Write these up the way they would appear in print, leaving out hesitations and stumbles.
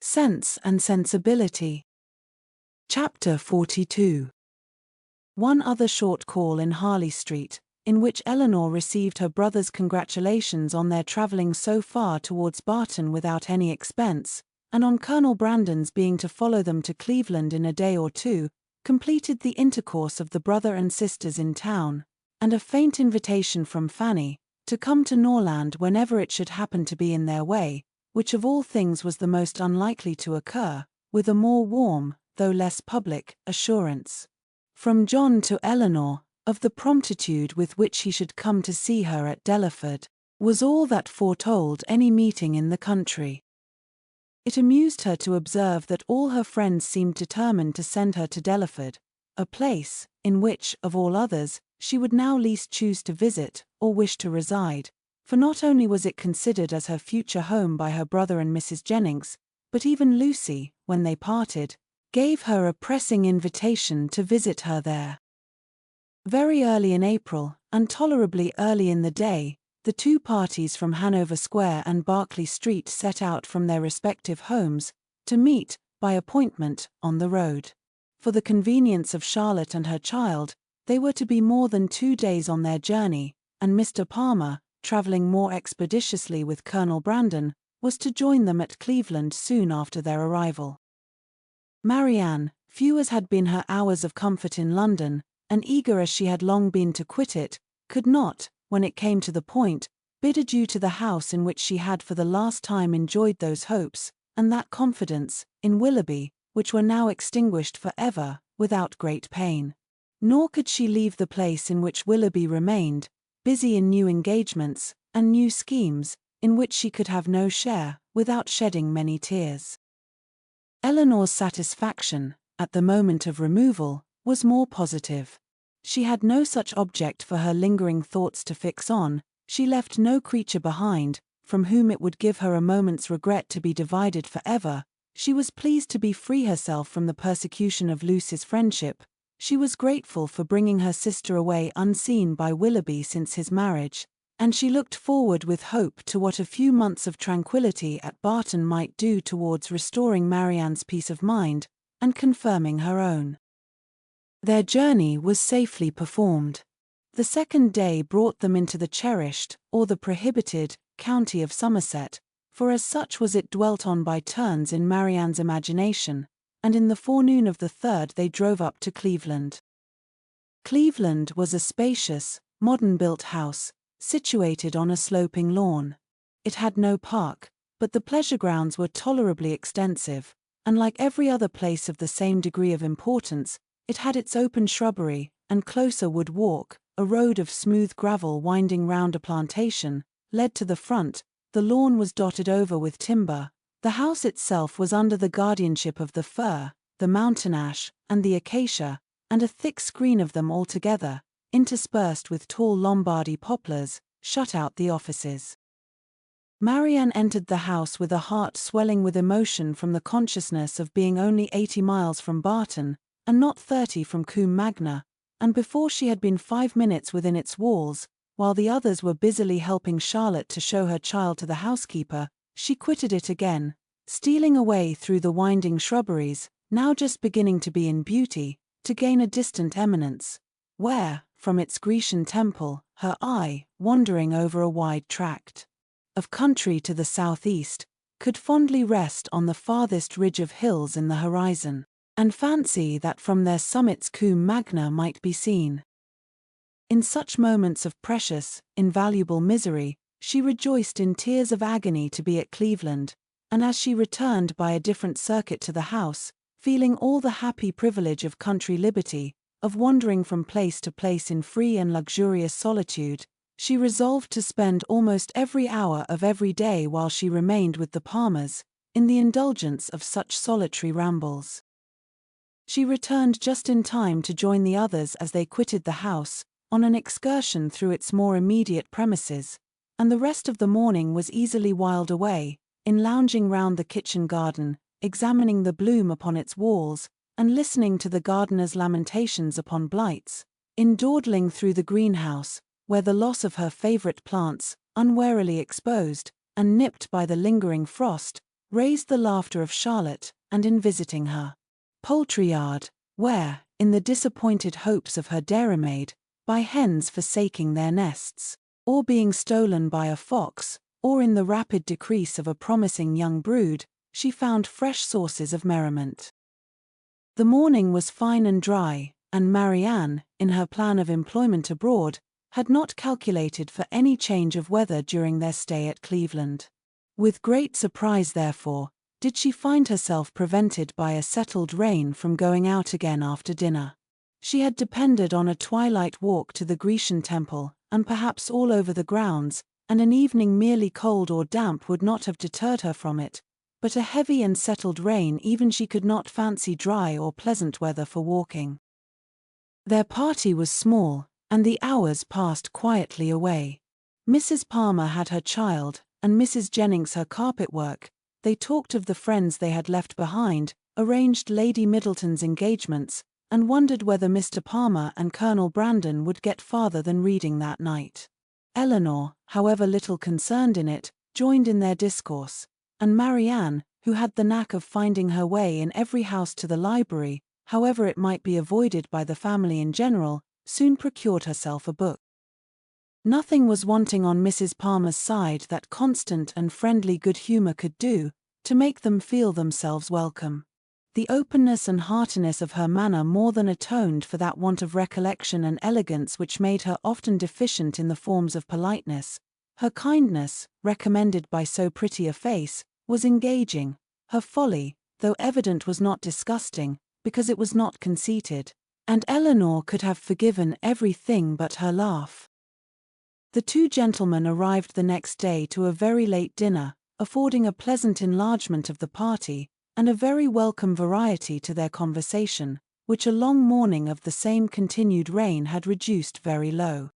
Sense and Sensibility. Chapter 42. One other short call in Harley Street, in which Eleanor received her brother's congratulations on their travelling so far towards Barton without any expense, and on Colonel Brandon's being to follow them to Cleveland in a day or two, completed the intercourse of the brother and sisters in town, and a faint invitation from Fanny, to come to Norland whenever it should happen to be in their way, which of all things was the most unlikely to occur, with a more warm, though less public, assurance from John to Eleanor, of the promptitude with which he should come to see her at Delaford, was all that foretold any meeting in the country. It amused her to observe that all her friends seemed determined to send her to Delaford, a place, in which, of all others, she would now least choose to visit, or wish to reside, for not only was it considered as her future home by her brother and Mrs. Jennings, but even Lucy, when they parted, gave her a pressing invitation to visit her there. Very early in April, and tolerably early in the day, the two parties from Hanover Square and Berkeley Street set out from their respective homes, to meet, by appointment, on the road. For the convenience of Charlotte and her child, they were to be more than 2 days on their journey, and Mr. Palmer, travelling more expeditiously with Colonel Brandon, was to join them at Cleveland soon after their arrival. Marianne, few as had been her hours of comfort in London, and eager as she had long been to quit it, could not, when it came to the point, bid adieu to the house in which she had for the last time enjoyed those hopes, and that confidence, in Willoughby, which were now extinguished for ever, without great pain. Nor could she leave the place in which Willoughby remained, busy in new engagements, and new schemes, in which she could have no share, without shedding many tears. Eleanor's satisfaction, at the moment of removal, was more positive. She had no such object for her lingering thoughts to fix on, she left no creature behind, from whom it would give her a moment's regret to be divided for ever. She was pleased to be free herself from the persecution of Lucy's friendship. She was grateful for bringing her sister away unseen by Willoughby since his marriage, and she looked forward with hope to what a few months of tranquillity at Barton might do towards restoring Marianne's peace of mind, and confirming her own. Their journey was safely performed. The second day brought them into the cherished, or the prohibited, county of Somerset, for as such was it dwelt on by turns in Marianne's imagination, and in the forenoon of the third they drove up to Cleveland. Cleveland was a spacious, modern-built house, situated on a sloping lawn. It had no park, but the pleasure grounds were tolerably extensive, and like every other place of the same degree of importance, it had its open shrubbery, and closer wood walk, a road of smooth gravel winding round a plantation, led to the front. The lawn was dotted over with timber. The house itself was under the guardianship of the fir, the mountain ash, and the acacia, and a thick screen of them altogether, interspersed with tall Lombardy poplars, shut out the offices. Marianne entered the house with a heart swelling with emotion from the consciousness of being only 80 miles from Barton, and not 30 from Combe Magna, and before she had been 5 minutes within its walls, while the others were busily helping Charlotte to show her child to the housekeeper, she quitted it again, stealing away through the winding shrubberies, now just beginning to be in beauty, to gain a distant eminence, where, from its Grecian temple, her eye, wandering over a wide tract of country to the southeast, could fondly rest on the farthest ridge of hills in the horizon, and fancy that from their summits Combe Magna might be seen. In such moments of precious, invaluable misery, she rejoiced in tears of agony to be at Cleveland, and as she returned by a different circuit to the house, feeling all the happy privilege of country liberty, of wandering from place to place in free and luxurious solitude, she resolved to spend almost every hour of every day while she remained with the Palmers, in the indulgence of such solitary rambles. She returned just in time to join the others as they quitted the house, on an excursion through its more immediate premises, and the rest of the morning was easily whiled away, in lounging round the kitchen garden, examining the bloom upon its walls, and listening to the gardener's lamentations upon blights, in dawdling through the greenhouse, where the loss of her favourite plants, unwarily exposed, and nipped by the lingering frost, raised the laughter of Charlotte, and in visiting her poultry yard, where, in the disappointed hopes of her dairymaid, by hens forsaking their nests, or being stolen by a fox, or in the rapid decrease of a promising young brood, she found fresh sources of merriment. The morning was fine and dry, and Marianne, in her plan of employment abroad, had not calculated for any change of weather during their stay at Cleveland. With great surprise, therefore, did she find herself prevented by a settled rain from going out again after dinner. She had depended on a twilight walk to the Grecian temple, and perhaps all over the grounds, and an evening merely cold or damp would not have deterred her from it, but a heavy and settled rain even she could not fancy dry or pleasant weather for walking. Their party was small, and the hours passed quietly away. Mrs. Palmer had her child, and Mrs. Jennings her carpet work. They talked of the friends they had left behind, arranged Lady Middleton's engagements, and wondered whether Mr. Palmer and Colonel Brandon would get farther than reading that night. Eleanor, however little concerned in it, joined in their discourse, and Marianne, who had the knack of finding her way in every house to the library, however it might be avoided by the family in general, soon procured herself a book. Nothing was wanting on Mrs. Palmer's side that constant and friendly good humor could do, to make them feel themselves welcome. The openness and heartiness of her manner more than atoned for that want of recollection and elegance which made her often deficient in the forms of politeness. Her kindness, recommended by so pretty a face, was engaging. Her folly, though evident, was not disgusting, because it was not conceited, and Eleanor could have forgiven everything but her laugh. The two gentlemen arrived the next day to a very late dinner, affording a pleasant enlargement of the party, and a very welcome variety to their conversation, which a long morning of the same continued rain had reduced very low.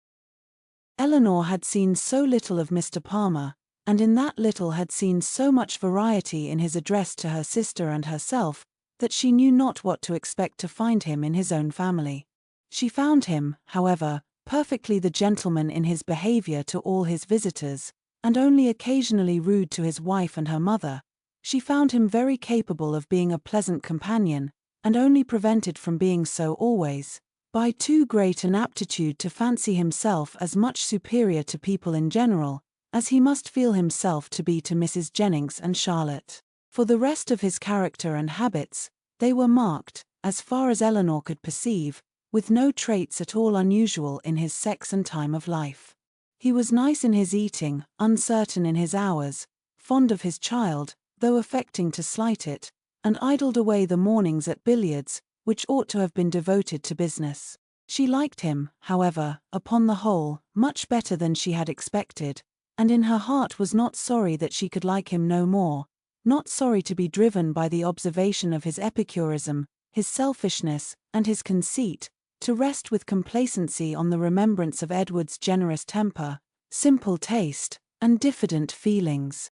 Eleanor had seen so little of Mr. Palmer, and in that little had seen so much variety in his address to her sister and herself, that she knew not what to expect to find him in his own family. She found him, however, perfectly the gentleman in his behavior to all his visitors, and only occasionally rude to his wife and her mother. She found him very capable of being a pleasant companion, and only prevented from being so always, by too great an aptitude to fancy himself as much superior to people in general, as he must feel himself to be to Mrs. Jennings and Charlotte. For the rest of his character and habits, they were marked, as far as Eleanor could perceive, with no traits at all unusual in his sex and time of life. He was nice in his eating, uncertain in his hours, fond of his child, though affecting to slight it, and idled away the mornings at billiards, which ought to have been devoted to business. She liked him, however, upon the whole, much better than she had expected, and in her heart was not sorry that she could like him no more, not sorry to be driven by the observation of his epicurism, his selfishness, and his conceit, to rest with complacency on the remembrance of Edward's generous temper, simple taste, and diffident feelings.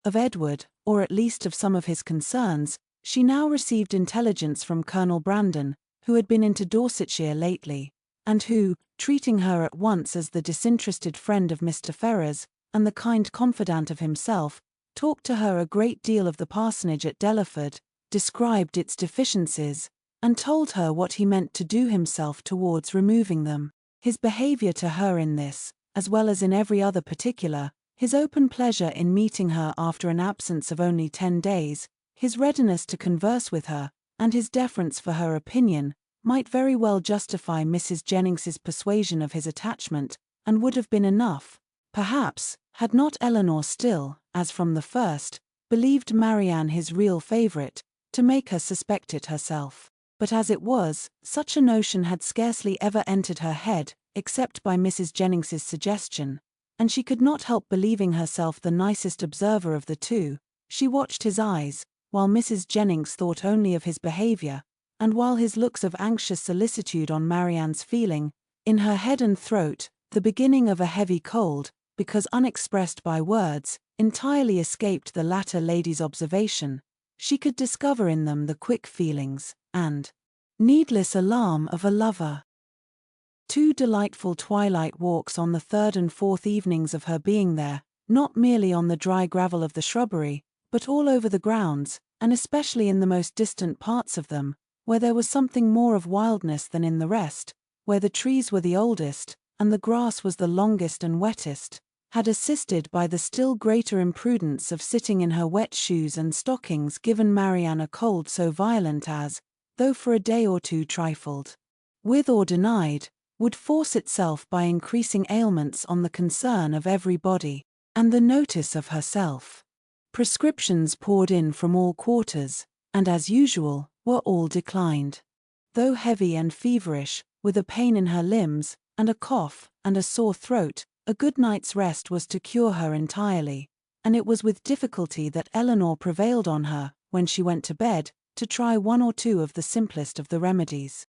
Of Edward, or at least of some of his concerns, she now received intelligence from Colonel Brandon, who had been into Dorsetshire lately, and who, treating her at once as the disinterested friend of Mr. Ferrars, and the kind confidant of himself, talked to her a great deal of the parsonage at Delaford, described its deficiencies, and told her what he meant to do himself towards removing them. His behavior to her in this, as well as in every other particular, his open pleasure in meeting her after an absence of only 10 days, his readiness to converse with her, and his deference for her opinion, might very well justify Mrs. Jennings's persuasion of his attachment, and would have been enough, perhaps, had not Eleanor still, as from the first, believed Marianne his real favourite, to make her suspect it herself. But as it was, such a notion had scarcely ever entered her head, except by Mrs. Jennings's suggestion, and she could not help believing herself the nicest observer of the two. She watched his eyes, while Mrs. Jennings thought only of his behavior, and while his looks of anxious solicitude on Marianne's feeling, in her head and throat, the beginning of a heavy cold, because unexpressed by words, entirely escaped the latter lady's observation, she could discover in them the quick feelings, and needless alarm of a lover. 2 delightful twilight walks on the 3rd and 4th evenings of her being there, not merely on the dry gravel of the shrubbery, but all over the grounds, and especially in the most distant parts of them, where there was something more of wildness than in the rest, where the trees were the oldest, and the grass was the longest and wettest, had assisted by the still greater imprudence of sitting in her wet shoes and stockings given Marianne a cold so violent as, though for a day or two trifled with or denied, would force itself by increasing ailments on the concern of every body, and the notice of herself. Prescriptions poured in from all quarters, and as usual, were all declined. Though heavy and feverish, with a pain in her limbs, and a cough, and a sore throat, a good night's rest was to cure her entirely, and it was with difficulty that Eleanor prevailed on her, when she went to bed, to try one or two of the simplest of the remedies.